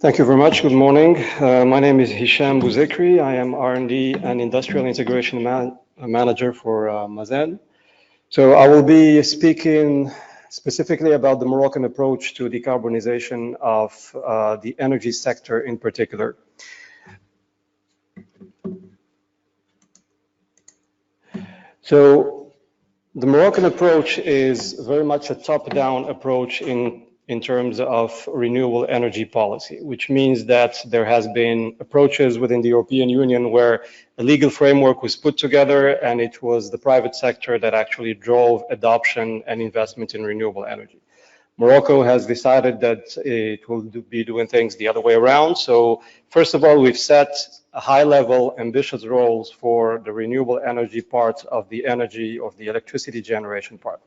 Thank you very much. Good morning. My name is Hicham Bouzekri. I am R&D and Industrial Integration Manager for MASEN. So I will be speaking specifically about the Moroccan approach to decarbonization of the energy sector in particular. So the Moroccan approach is very much a top-down approach in terms of renewable energy policy, which means that there has been approaches within the European Union where a legal framework was put together and it was the private sector that actually drove adoption and investment in renewable energy. Morocco has decided that it will be doing things the other way around. So first of all, we've set a high-level ambitious roles for the renewable energy part of the energy of the electricity generation part.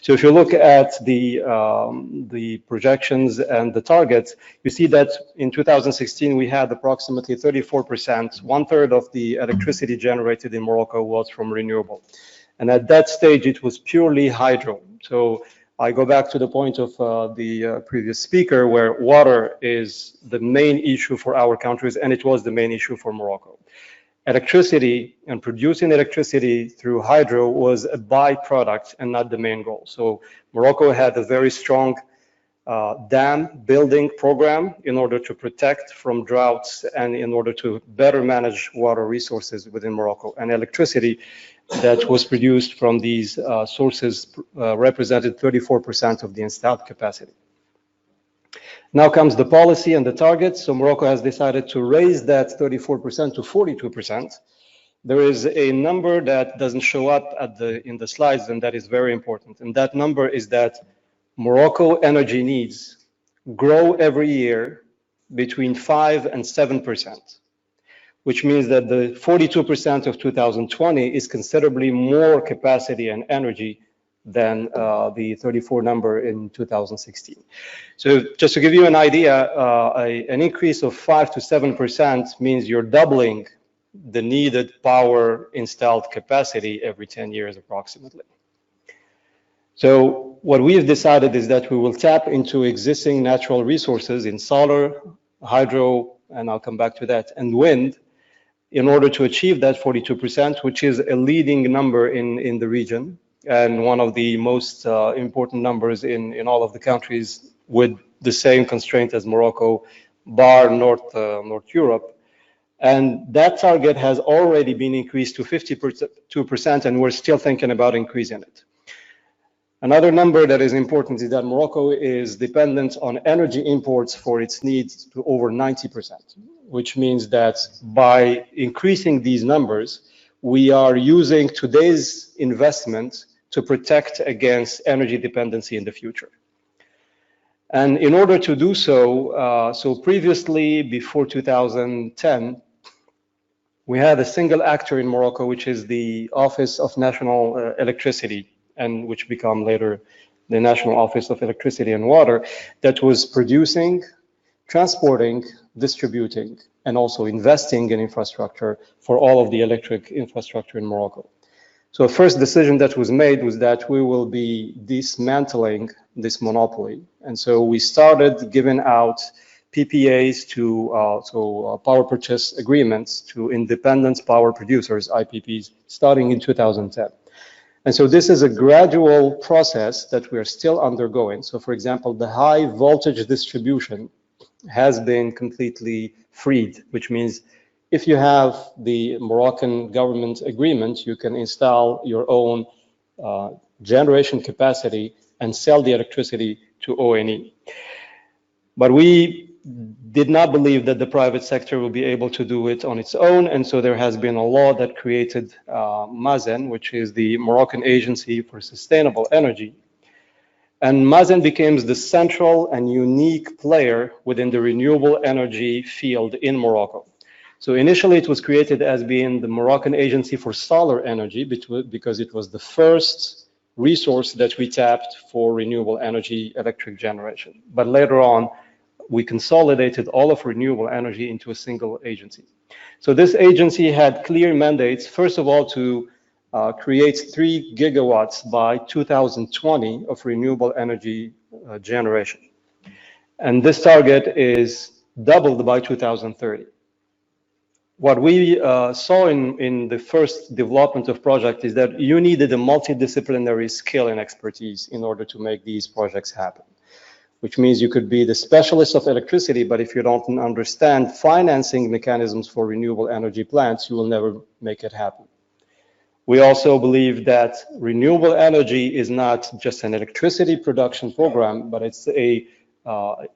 So if you look at the projections and the targets, you see that in 2016 we had approximately 34%, 1/3 of the electricity generated in Morocco was from renewable. And at that stage it was purely hydro. So I go back to the point of the previous speaker where water is the main issue for our countries, and it was the main issue for Morocco. Electricity and producing electricity through hydro was a byproduct and not the main goal. So Morocco had a very strong dam building program in order to protect from droughts and in order to better manage water resources within Morocco. And electricity that was produced from these sources represented 34% of the installed capacity. Now comes the policy and the targets. So Morocco has decided to raise that 34% to 42%. There is a number that doesn't show up in the slides, and that is very important. And that number is that Morocco energy needs grow every year between 5 and 7%. Which means that the 42% of 2020 is considerably more capacity and energy than the 34 number in 2016. So just to give you an idea, an increase of 5 to 7% means you're doubling the needed power installed capacity every 10 years approximately. So what we've decided is that we will tap into existing natural resources in solar, hydro, and I'll come back to that, and wind, in order to achieve that 42%, which is a leading number in the region and one of the most important numbers in all of the countries with the same constraint as Morocco, bar North Europe. And that target has already been increased to 52%, and we're still thinking about increasing it. Another number that is important is that Morocco is dependent on energy imports for its needs to over 90%, which means that by increasing these numbers, we are using today's investment to protect against energy dependency in the future. And in order to do so, so previously, before 2010, we had a single actor in Morocco, which is the Office of National Electricity, and which became later the National Office of Electricity and Water, that was producing, transporting, distributing, and also investing in infrastructure for all of the electric infrastructure in Morocco. So the first decision that was made was that we will be dismantling this monopoly. And so we started giving out PPAs to power purchase agreements to independent power producers, IPPs, starting in 2010. And so this is a gradual process that we are still undergoing. So for example, the high voltage distribution has been completely freed, which means if you have the Moroccan government agreement, you can install your own generation capacity and sell the electricity to ONE. But we did not believe that the private sector will be able to do it on its own, and so there has been a law that created MASEN, which is the Moroccan Agency for Sustainable Energy. And MASEN becomes the central and unique player within the renewable energy field in Morocco. So initially it was created as being the Moroccan Agency for Solar Energy because it was the first resource that we tapped for renewable energy electric generation. But later on, we consolidated all of renewable energy into a single agency. So this agency had clear mandates, first of all, to create 3 gigawatts by 2020 of renewable energy generation. And this target is doubled by 2030. What we saw in the first development of project is that you needed a multidisciplinary skill and expertise in order to make these projects happen, which means you could be the specialist of electricity, but if you don't understand financing mechanisms for renewable energy plants, you will never make it happen. We also believe that renewable energy is not just an electricity production program, but it's a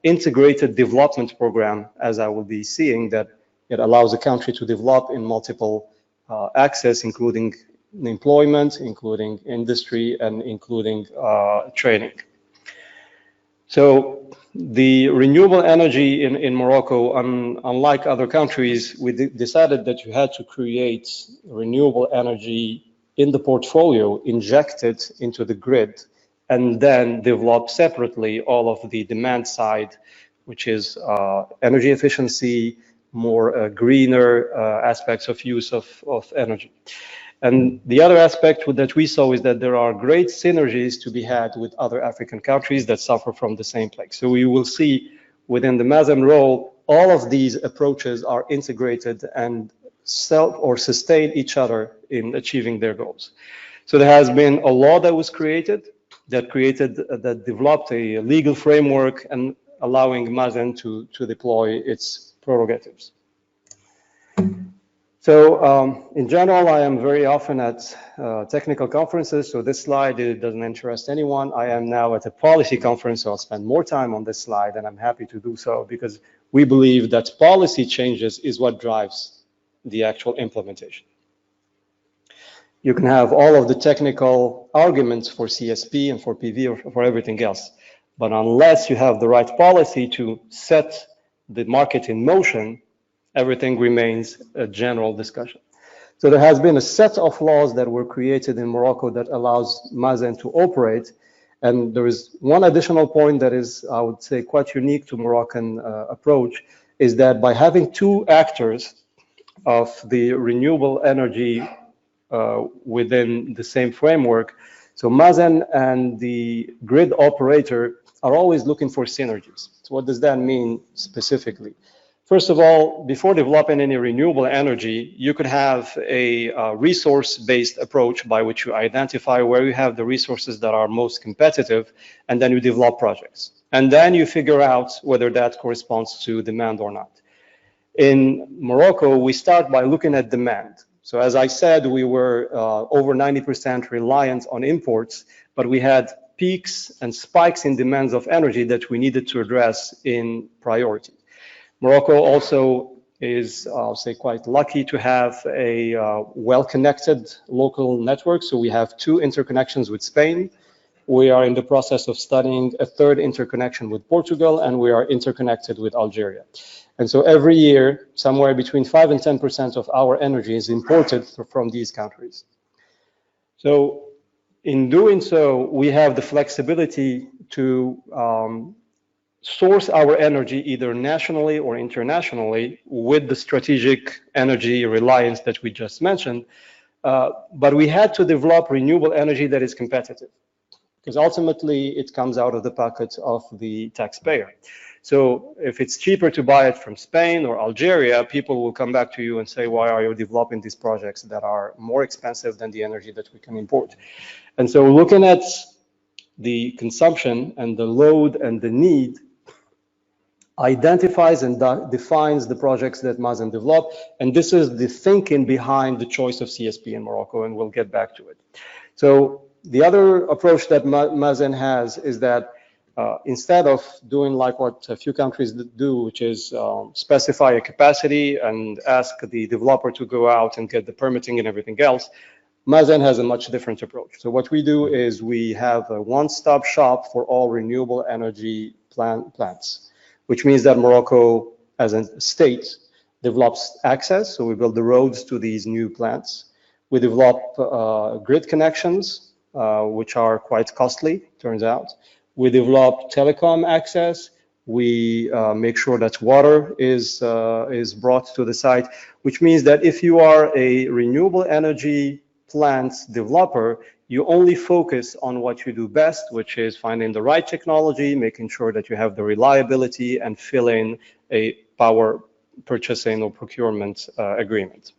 integrated development program, as I will be seeing, that it allows a country to develop in multiple access, including employment, including industry, and including training. So the renewable energy in Morocco, unlike other countries, we decided that you had to create renewable energy in the portfolio, inject it into the grid, and then develop separately all of the demand side, which is energy efficiency, more greener aspects of use of energy. And the other aspect that we saw is that there are great synergies to be had with other African countries that suffer from the same plague. So we will see within the MASEN role, all of these approaches are integrated and sustain each other in achieving their goals. So there has been a law that was created that developed a legal framework and allowing MASEN to deploy its prerogatives. So in general, I am very often at technical conferences, so this slide, it doesn't interest anyone. I am now at a policy conference, so I'll spend more time on this slide, and I'm happy to do so because we believe that policy changes is what drives the actual implementation. You can have all of the technical arguments for CSP and for PV or for everything else, but unless you have the right policy to set the market in motion, everything remains a general discussion. So there has been a set of laws that were created in Morocco that allows MASEN to operate. And there is one additional point that is, I would say, quite unique to Moroccan approach, is that by having two actors of the renewable energy within the same framework, so MASEN and the grid operator are always looking for synergies. So what does that mean specifically? First of all, before developing any renewable energy, you could have a resource-based approach by which you identify where you have the resources that are most competitive, and then you develop projects. And then you figure out whether that corresponds to demand or not. In Morocco, we start by looking at demand. So as I said, we were over 90% reliant on imports, but we had peaks and spikes in demands of energy that we needed to address in priority. Morocco also is, I'll say, quite lucky to have a well-connected local network. So we have two interconnections with Spain. We are in the process of studying a third interconnection with Portugal, and we are interconnected with Algeria. And so every year, somewhere between 5 and 10% of our energy is imported from these countries. So in doing so, we have the flexibility to source our energy either nationally or internationally with the strategic energy reliance that we just mentioned. But we had to develop renewable energy that is competitive, because ultimately it comes out of the pocket of the taxpayer. So if it's cheaper to buy it from Spain or Algeria, people will come back to you and say, why are you developing these projects that are more expensive than the energy that we can import? And so looking at the consumption and the load and the need identifies and defines the projects that MASEN developed. And this is the thinking behind the choice of CSP in Morocco, and we'll get back to it. So the other approach that MASEN has is that instead of doing like what a few countries do, which is specify a capacity and ask the developer to go out and get the permitting and everything else, MASEN has a much different approach. So what we do is we have a one-stop shop for all renewable energy plants, which means that Morocco, as a state, develops access. So we build the roads to these new plants. We develop grid connections, which are quite costly, turns out. We develop telecom access. We make sure that water is brought to the site, which means that if you are a renewable energy plant developer, you only focus on what you do best, which is finding the right technology, making sure that you have the reliability and fill in a power purchasing or procurement agreement.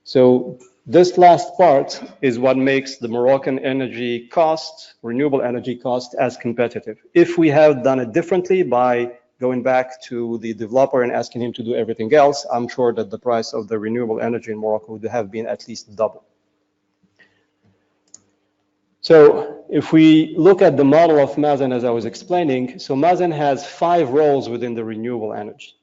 So this last part is what makes the Moroccan energy cost, renewable energy cost, as competitive. If we had done it differently by going back to the developer and asking him to do everything else, I'm sure that the price of the renewable energy in Morocco would have been at least double. So if we look at the model of MASEN as I was explaining, so MASEN has 5 roles within the renewable energy.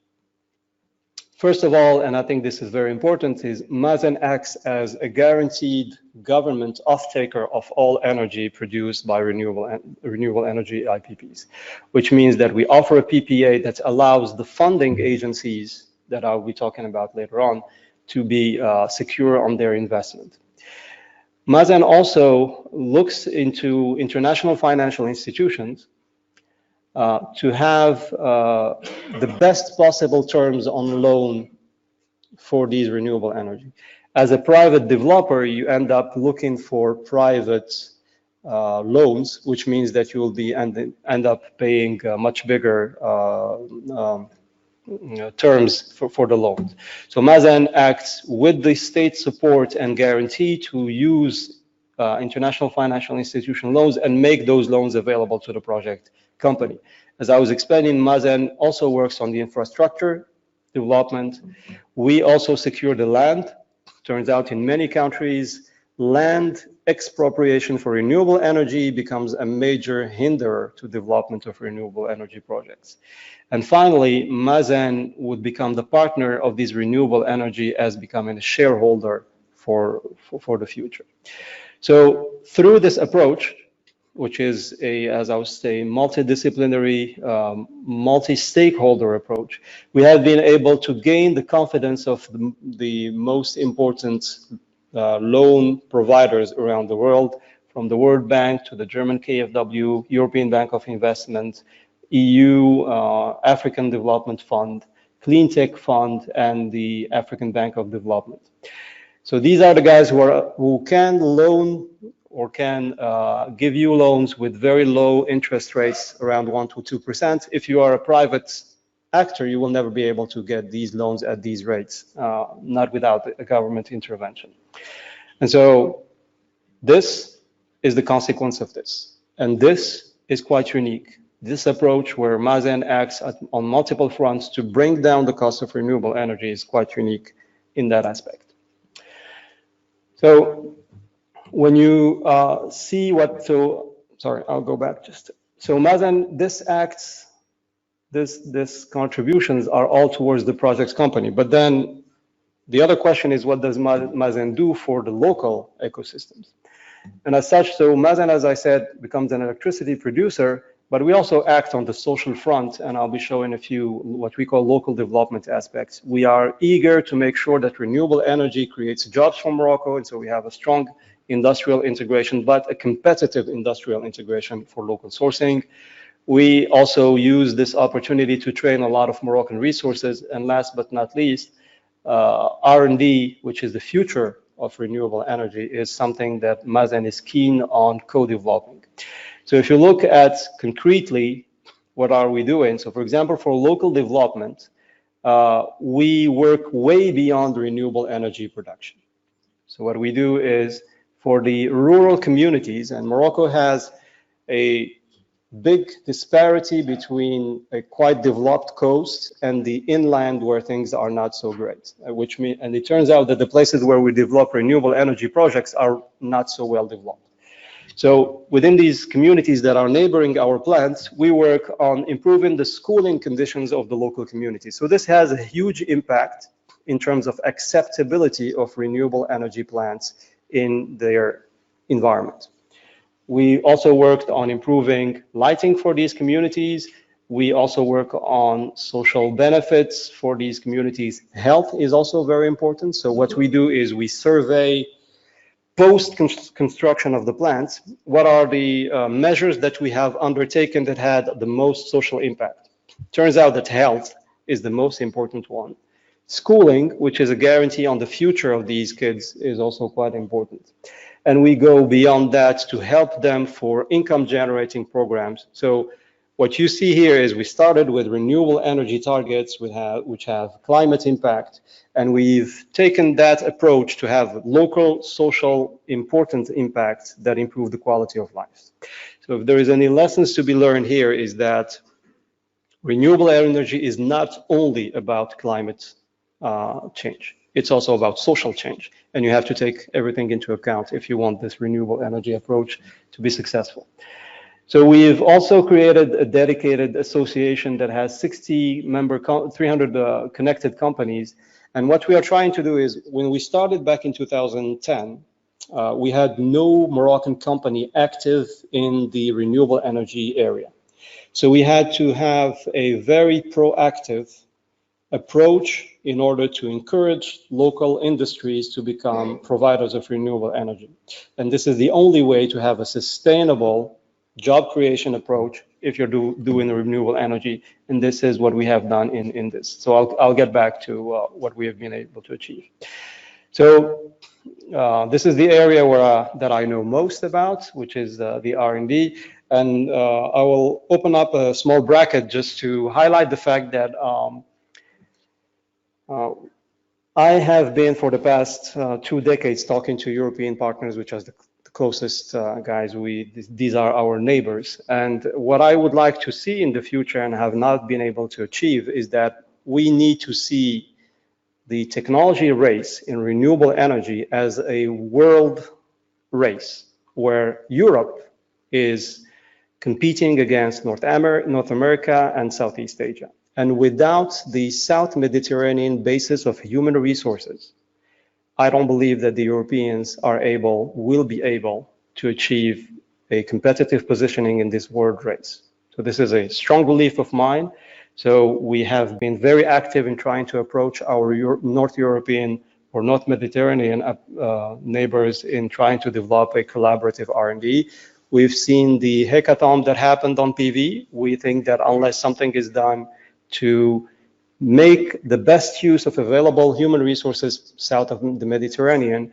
First of all, and I think this is very important, is MASEN acts as a guaranteed government off-taker of all energy produced by renewable energy IPPs, which means that we offer a PPA that allows the funding agencies that I'll be talking about later on to be secure on their investment. MASEN also looks into international financial institutions to have the best possible terms on loan for these renewable energy. As a private developer, you end up looking for private loans, which means that you will be end up paying much bigger terms for the loans. So MASEN acts with the state support and guarantee to use international financial institution loans and make those loans available to the project company. As I was explaining, MASEN also works on the infrastructure development. We also secure the land. Turns out in many countries, land expropriation for renewable energy becomes a major hinder to development of renewable energy projects. And finally, MASEN would become the partner of these renewable energy as becoming a shareholder for the future. So through this approach, which is as I was saying, multidisciplinary, multi-stakeholder approach, we have been able to gain the confidence of the most important loan providers around the world, from the World Bank to the German KfW, European Bank of Investment, EU, African Development Fund, Clean Tech Fund, and the African Bank of Development. So these are the guys who can loan or can give you loans with very low interest rates, around 1 to 2%. If you are a private actor, you will never be able to get these loans at these rates, not without a government intervention. And so this is the consequence of this. And this is quite unique. This approach where MASEN acts on multiple fronts to bring down the cost of renewable energy is quite unique in that aspect. So when you see what, sorry, I'll go back just. So MASEN, this contributions are all towards the project's company. But then the other question is, what does MASEN do for the local ecosystems? And as such, so MASEN, as I said, becomes an electricity producer, but we also act on the social front, and I'll be showing a few what we call local development aspects. We are eager to make sure that renewable energy creates jobs for Morocco, and so we have a strong industrial integration, but a competitive industrial integration for local sourcing. We also use this opportunity to train a lot of Moroccan resources, and last but not least, R&D, which is the future of renewable energy, is something that MASEN is keen on co-developing. So if you look at concretely, what are we doing? So for example, for local development, we work way beyond renewable energy production. So what we do is for the rural communities, and Morocco has a big disparity between a quite developed coast and the inland where things are not so great, and it turns out that the places where we develop renewable energy projects are not so well developed. So within these communities that are neighboring our plants, we work on improving the schooling conditions of the local community. So this has a huge impact in terms of acceptability of renewable energy plants in their environment. We also worked on improving lighting for these communities. We also work on social benefits for these communities. Health is also very important. So what we do is we survey post-construction of the plants, what are the measures that we have undertaken that had the most social impact. Turns out that health is the most important one. Schooling, which is a guarantee on the future of these kids, is also quite important. And we go beyond that to help them for income generating programs. So What you see here is we started with renewable energy targets which have climate impact, and we've taken that approach to have local, social, important impacts that improve the quality of life. So if there is any lessons to be learned here is that renewable energy is not only about climate change, it's also about social change. And you have to take everything into account if you want this renewable energy approach to be successful. So we've also created a dedicated association that has 60 member, 300 connected companies. And what we are trying to do is, when we started back in 2010, we had no Moroccan company active in the renewable energy area. So we had to have a very proactive approach in order to encourage local industries to become providers of renewable energy. And this is the only way to have a sustainable job creation approach if you're doing renewable energy, and this is what we have done in this. So I'll get back to what we have been able to achieve. So this is the area where that I know most about, which is the R&D, and I will open up a small bracket just to highlight the fact that I have been for the past 2 decades talking to European partners, which are the closest guys. These are our neighbors. And what I would like to see in the future and have not been able to achieve is that we need to see the technology race in renewable energy as a world race where Europe is competing against North America and Southeast Asia. And without the South Mediterranean basis of human resources, I don't believe that the Europeans will be able to achieve a competitive positioning in this world race. So this is a strong belief of mine. So we have been very active in trying to approach our North European or North Mediterranean neighbors in trying to develop a collaborative R&D. We've seen the hackathon that happened on PV. We think that unless something is done to make the best use of available human resources south of the Mediterranean,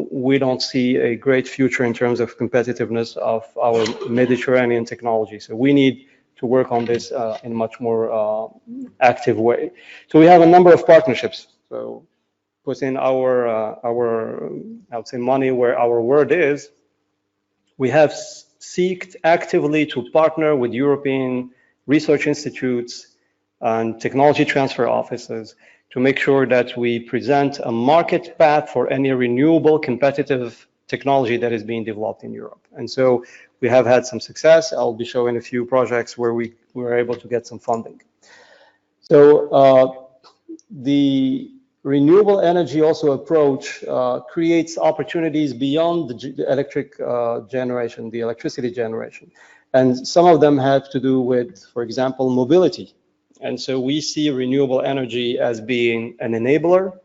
we don't see a great future in terms of competitiveness of our Mediterranean technology. So we need to work on this in a much more active way. So we have a number of partnerships. So put in our I would say money where our word is. We have sought actively to partner with European research institutes and technology transfer offices to make sure that we present a market path for any renewable competitive technology that is being developed in Europe. And so we have had some success. I'll be showing a few projects where we were able to get some funding. So the renewable energy also approach creates opportunities beyond the electric generation, the electricity generation. And some of them have to do with, for example, mobility. And so we see renewable energy as being an enabler.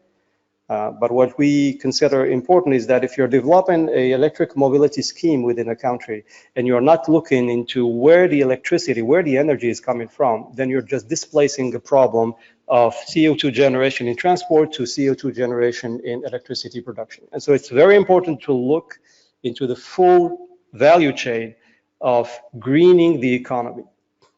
But what we consider important is that if you're developing an electric mobility scheme within a country and you're not looking into where the electricity, where the energy is coming from, then you're just displacing the problem of CO2 generation in transport to CO2 generation in electricity production. And so it's very important to look into the full value chain of greening the economy.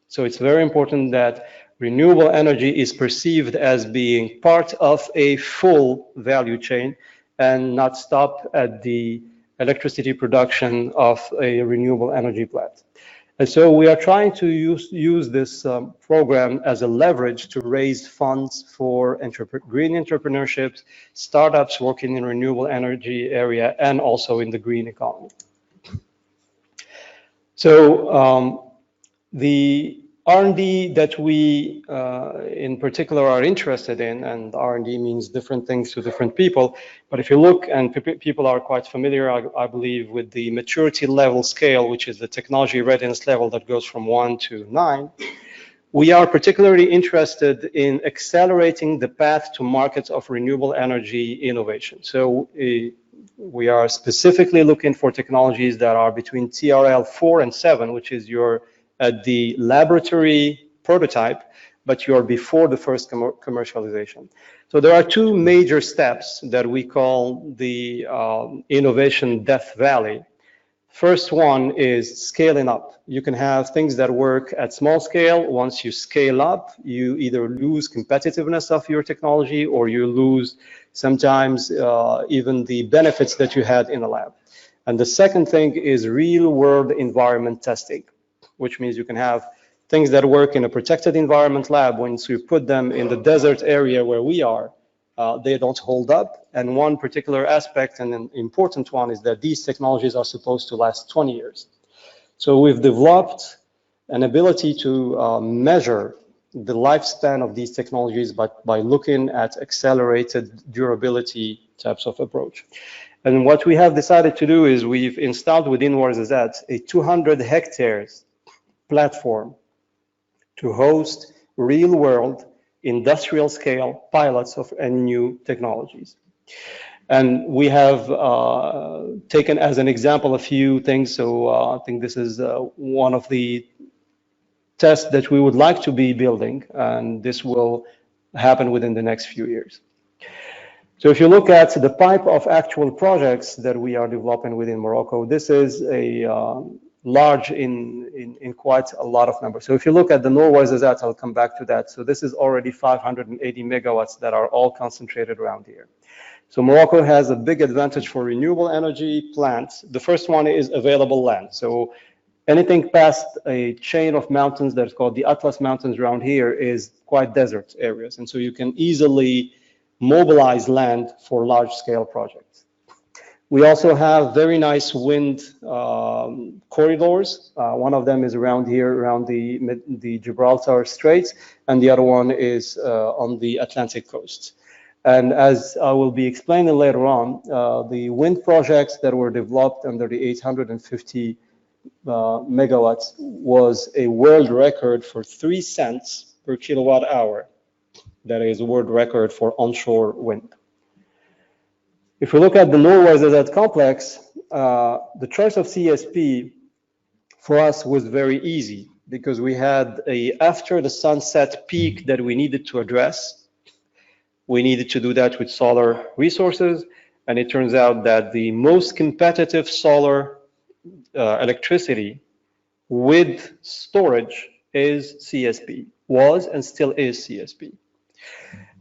So it's very important that renewable energy is perceived as being part of a full value chain and not stop at the electricity production of a renewable energy plant. And so we are trying to use this program as a leverage to raise funds for green entrepreneurships, startups working in renewable energy area, and also in the green economy. So the R&D that we in particular are interested in, and R&D means different things to different people, but if you look, and people are quite familiar, I believe, with the maturity level scale, which is the technology readiness level that goes from 1 to 9, we are particularly interested in accelerating the path to markets of renewable energy innovation. So we are specifically looking for technologies that are between TRL 4 and 7, which is your at the laboratory prototype, but you're before the first commercialization. So there are 2 major steps that we call the innovation death valley. First one is scaling up. You can have things that work at small scale. Once you scale up, you either lose competitiveness of your technology or you lose sometimes even the benefits that you had in a lab. And the second thing is real world environment testing, which means you can have things that work in a protected environment lab. Once you put them in the desert area where we are, they don't hold up. And one particular aspect, and an important one, is that these technologies are supposed to last 20 years. So we've developed an ability to measure the lifespan of these technologies by looking at accelerated durability types of approach. And what we have decided to do is we've installed within WRZZ a 200 hectares platform to host real-world industrial scale pilots of any new technologies. And we have taken as an example a few things. So I think this is one of the tests that we would like to be building, and this will happen within the next few years. So if you look at the type of actual projects that we are developing within Morocco, this is a large in quite a lot of numbers. So if you look at the WRZZ, I'll come back to that. So this is already 580 megawatts that are all concentrated around here. So Morocco has a big advantage for renewable energy plants. The first one is available land. So anything past a chain of mountains that's called the Atlas Mountains around here is quite desert areas. And so you can easily mobilize land for large scale projects. We also have very nice wind corridors. One of them is around here, around the Gibraltar Straits, and the other one is on the Atlantic coast. And as I will be explaining later on, the wind projects that were developed under the 850 megawatts was a world record for 3 cents per kilowatt hour. That is a world record for onshore wind. If we look at the WRZZ complex, the choice of CSP for us was very easy because we had a after the sunset peak that we needed to address. We needed to do that with solar resources, and it turns out that the most competitive solar electricity with storage is CSP, was and still is CSP.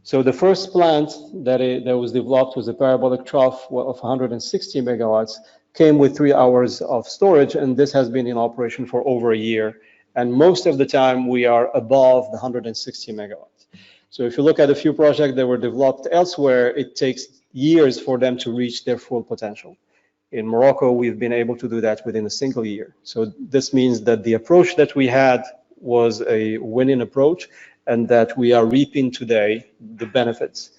So the first plant that was developed was a parabolic trough of 160 megawatts, came with 3 hours of storage, and this has been in operation for over a year. And most of the time we are above the 160 megawatts. So if you look at a few projects that were developed elsewhere, it takes years for them to reach their full potential. In Morocco, we've been able to do that within a single year. So this means that the approach that we had was a winning approach, and that we are reaping today the benefits.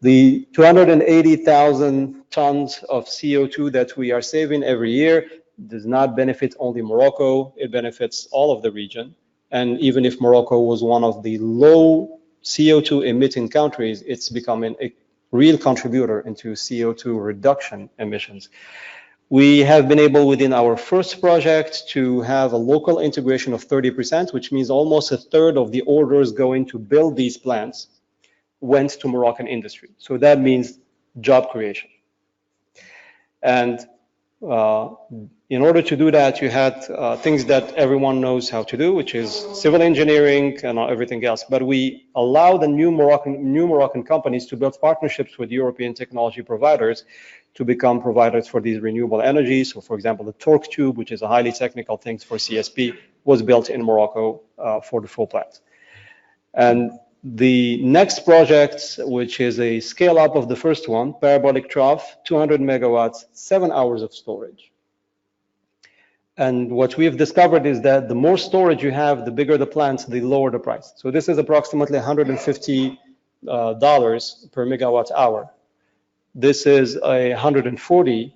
The 280,000 tons of CO2 that we are saving every year does not benefit only Morocco, it benefits all of the region. And even if Morocco was one of the low CO2 emitting countries, it's becoming a real contributor into CO2 reduction emissions. We have been able within our first project to have a local integration of 30%, which means almost a third of the orders going to build these plants went to Moroccan industry. So that means job creation. And in order to do that, you had things that everyone knows how to do, which is civil engineering and everything else. But we allow the new Moroccan companies to build partnerships with European technology providers to become providers for these renewable energies. So for example, the torque tube, which is a highly technical thing for CSP, was built in Morocco for the full plant. And the next project, which is a scale up of the first one, parabolic trough, 200 megawatts, 7 hours of storage. And what we've discovered is that the more storage you have, the bigger the plant, the lower the price. So this is approximately $150 per megawatt hour. This is $140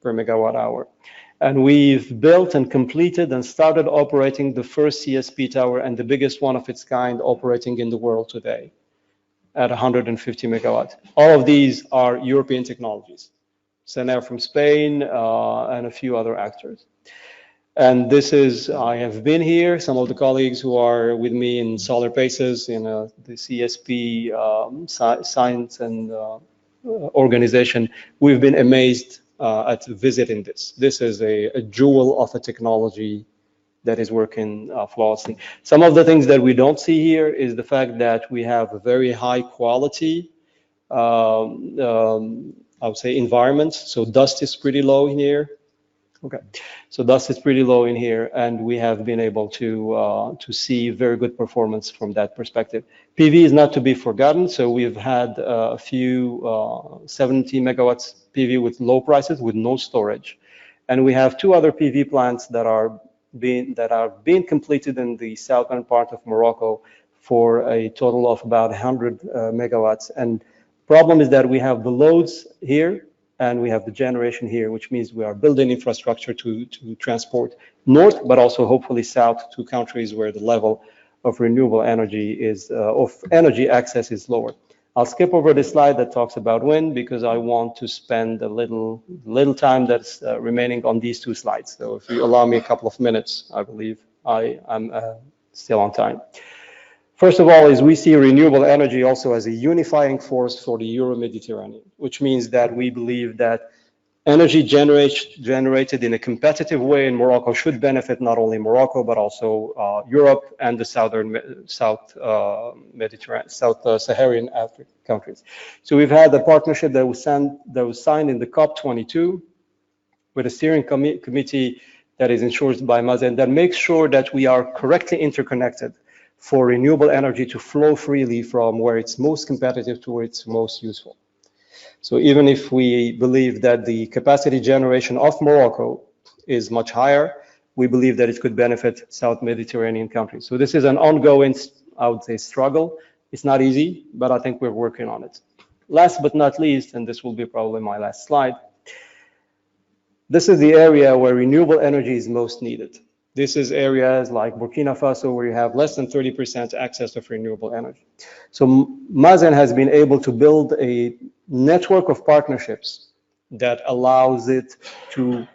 per megawatt hour. And we've built and completed and started operating the first CSP tower and the biggest one of its kind operating in the world today at 150 megawatts. All of these are European technologies. Senair from Spain and a few other actors. And this is, I have been here, some of the colleagues who are with me in Solar Paces, in the CSP science and organization, we've been amazed at visiting this. This is a jewel of a technology that is working flawlessly. Some of the things that we don't see here is the fact that we have a very high quality, I would say, environments. So dust is pretty low in here. Okay, so dust is pretty low in here, and we have been able to see very good performance from that perspective. PV is not to be forgotten, so we've had a few 70 megawatts PV with low prices with no storage, and we have 2 other PV plants that are being completed in the southern part of Morocco for a total of about 100 megawatts. And problem is that we have the loads here and we have the generation here, which means we are building infrastructure to transport north, but also hopefully south to countries where the level of renewable energy is, of energy access is lower. I'll skip over the slide that talks about wind because I want to spend a little time that's remaining on these 2 slides. So if you allow me a couple of minutes, I believe I'm still on time. First of all, is we see renewable energy also as a unifying force for the Euro-Mediterranean, which means that we believe that energy generated in a competitive way in Morocco should benefit not only Morocco, but also Europe and the South Saharan African countries. So we've had a partnership that was signed in the COP22 with a steering committee that is ensured by MASEN that makes sure that we are correctly interconnected for renewable energy to flow freely from where it's most competitive to where it's most useful. So even if we believe that the capacity generation of Morocco is much higher, we believe that it could benefit South Mediterranean countries. So this is an ongoing, I would say, struggle. It's not easy, but I think we're working on it. Last but not least, and this will be probably my last slide, this is the area where renewable energy is most needed. This is areas like Burkina Faso where you have less than 30% access of renewable energy. So MASEN has been able to build a network of partnerships that allows it to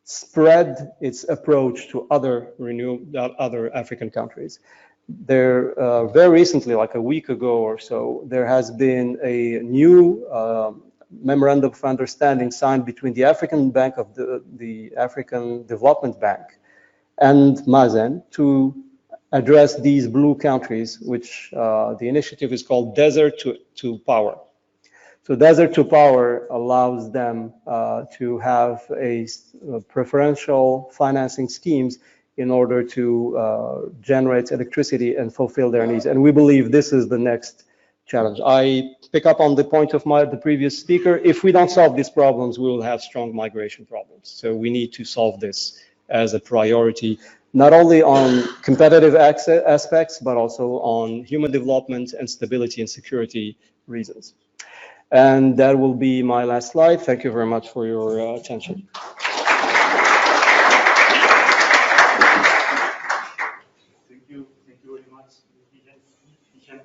spread its approach to other African countries. There, very recently, like a week ago or so, there has been a new memorandum of understanding signed between the African Bank of the African Development Bank and MASEN to address these blue countries, which the initiative is called Desert to Power. So Desert to Power allows them to have a preferential financing schemes in order to generate electricity and fulfill their needs. And we believe this is the next challenge. I pick up on the point of the previous speaker. If we don't solve these problems, we will have strong migration problems. So we need to solve this as a priority, not only on competitive aspects, but also on human development and stability and security reasons. And that will be my last slide. Thank you very much for your attention. Thank you very much, Hicham,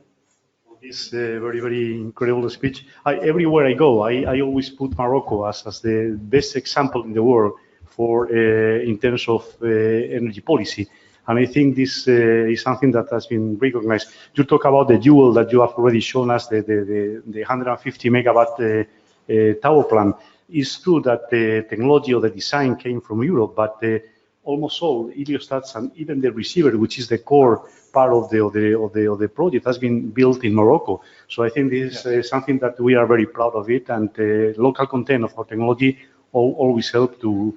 for this very, very incredible speech. Everywhere I go, I always put Morocco as the best example in the world for in terms of energy policy. And I think this is something that has been recognized. You talk about the jewel that you have already shown us, the 150 megawatt tower plant. It's true that the technology or the design came from Europe, but almost all heliostats and even the receiver, which is the core part of the project, has been built in Morocco. So I think this is something that we are very proud of it, and the local content of our technology always help to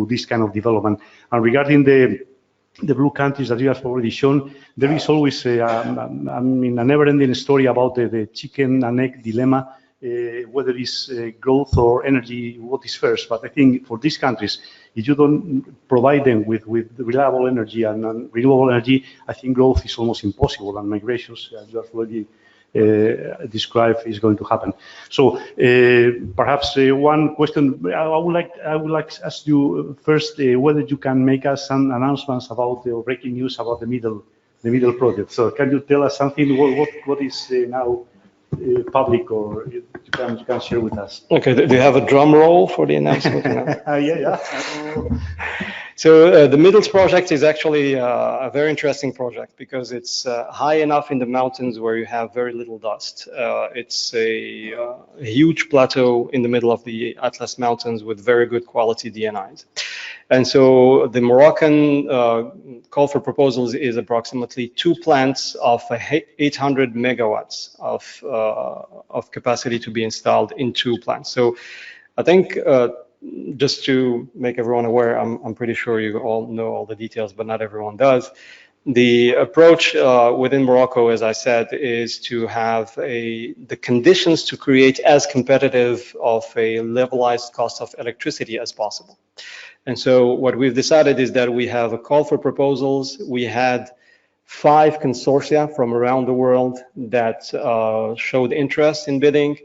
this kind of development. And regarding the blue countries that you have already shown, there is always a never-ending story about the chicken and egg dilemma, whether it's growth or energy, what is first. But I think for these countries, if you don't provide them with reliable energy and renewable energy, I think growth is almost impossible, and migrations, as you have already described, is going to happen. So perhaps one question I would like to ask you first, whether you can make us some announcements about the breaking news about the middle project. So can you tell us something? What is now public, or you can share with us? Okay. Do you have a drum roll for the announcement? Yeah. So the Middles project is actually a very interesting project because it's high enough in the mountains where you have very little dust. It's a huge plateau in the middle of the Atlas Mountains with very good quality DNIs. And so the Moroccan call for proposals is approximately 2 plants of 800 megawatts of capacity to be installed in 2 plants. So I think just to make everyone aware, I'm pretty sure you all know all the details, but not everyone does. The approach within Morocco, as I said, is to have the conditions to create as competitive of a levelized cost of electricity as possible. And so what we've decided is that we have a call for proposals. We had 5 consortia from around the world that showed interest in bidding.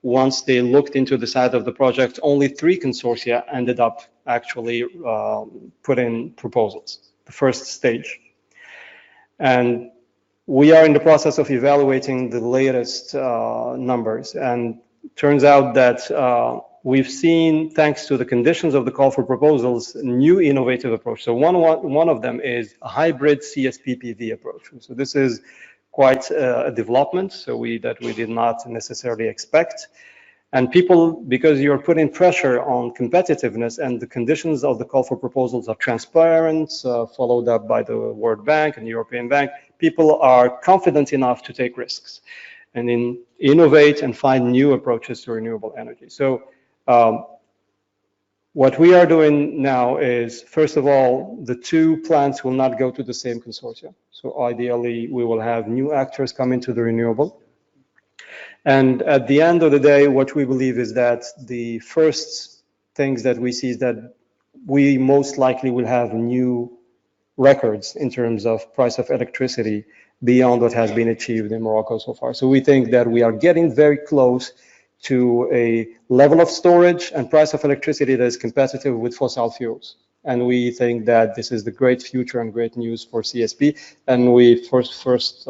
Once they looked into the side of the project, only 3 consortia ended up actually put in proposals, the first stage. And we are in the process of evaluating the latest numbers. And turns out that we've seen, thanks to the conditions of the call for proposals, new innovative approach. So one of them is a hybrid CSP PV approach. So this is quite a development that we did not necessarily expect. And people, because you're putting pressure on competitiveness and the conditions of the call for proposals are transparent, followed up by the World Bank and the European Bank, people are confident enough to take risks and innovate and find new approaches to renewable energy. So what we are doing now is, first of all, the 2 plants will not go to the same consortium. So ideally, we will have new actors come into the renewable. And at the end of the day, what we believe is that the first things that we see is that we most likely will have new records in terms of price of electricity beyond what has been achieved in Morocco so far. So we think that we are getting very close to a level of storage and price of electricity that is competitive with fossil fuels. And we think that this is the great future and great news for CSP. And we first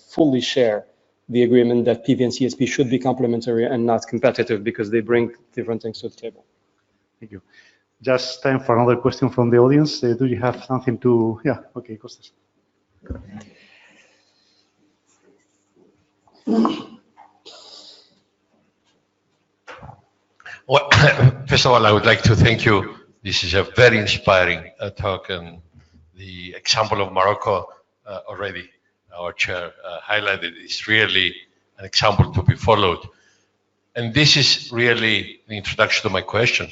fully share the agreement that PV and CSP should be complementary and not competitive because they bring different things to the table. Thank you. Just time for another question from the audience. Do you have something to, yeah, okay, Costas. Well, first of all, I would like to thank you. This is a very inspiring talk, and the example of Morocco already our chair highlighted is really an example to be followed. And this is really the introduction to my question.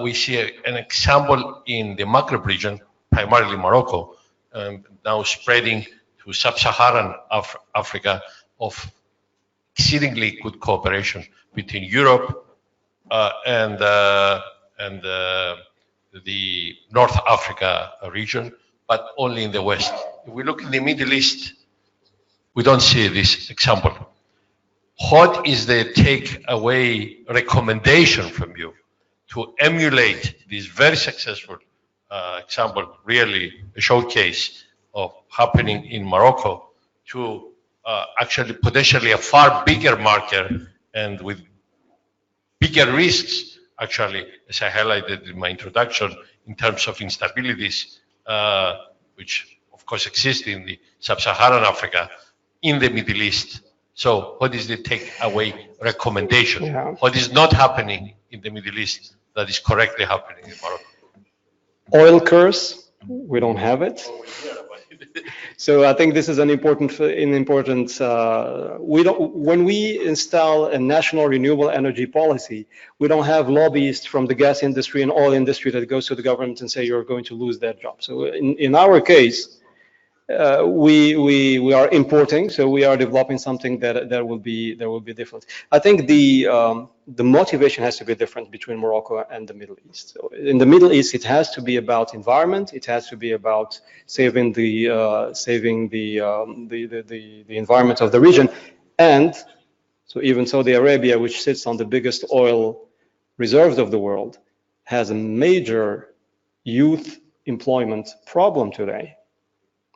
We see an example in the Maghreb region, primarily Morocco, and now spreading to sub-Saharan Africa of exceedingly good cooperation between Europe and the North Africa region, but only in the West. If we look in the Middle East, we don't see this example. What is the takeaway recommendation from you to emulate this very successful example, really a showcase of happening in Morocco, to actually potentially a far bigger market and with bigger risks, actually, as I highlighted in my introduction, in terms of instabilities, which of course exist in the sub-Saharan Africa, in the Middle East. So what is the takeaway recommendation? Yeah. What is not happening in the Middle East that is correctly happening in Morocco? Oil curse, we don't have it. So I think this is an important, when we install a national renewable energy policy, we don't have lobbyists from the gas industry and oil industry that goes to the government and say you're going to lose that job. So in our case, we are importing, so we are developing something that will be different. I think the motivation has to be different between Morocco and the Middle East. So in the Middle East, it has to be about environment. It has to be about saving the environment of the region, and so even Saudi Arabia, which sits on the biggest oil reserves of the world, has a major youth employment problem today.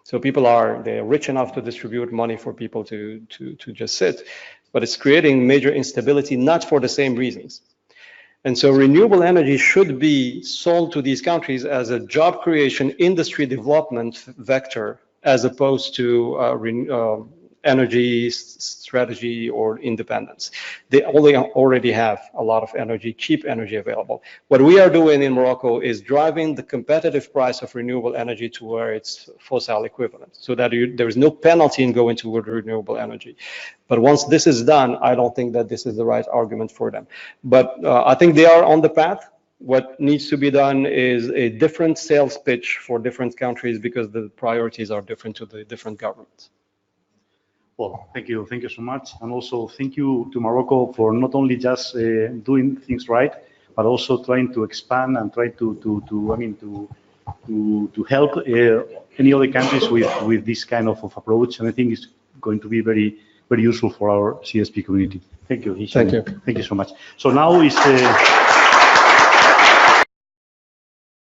So they're rich enough to distribute money for people to just sit, but it's creating major instability, not for the same reasons. And so renewable energy should be sold to these countries as a job creation, industry development vector, as opposed to energy strategy or independence. They already have a lot of energy, cheap energy available. What we are doing in Morocco is driving the competitive price of renewable energy to where it's fossil equivalent, so that there is no penalty in going toward renewable energy. But once this is done, I don't think that this is the right argument for them. But I think they are on the path. What needs to be done is a different sales pitch for different countries, because the priorities are different to the different governments. Well, thank you so much, and also thank you to Morocco for not only just doing things right, but also trying to expand and try to help any other countries with this kind of approach, and I think it's going to be very useful for our CSP community. Thank you, Hicham. Thank you. Thank you so much. So now is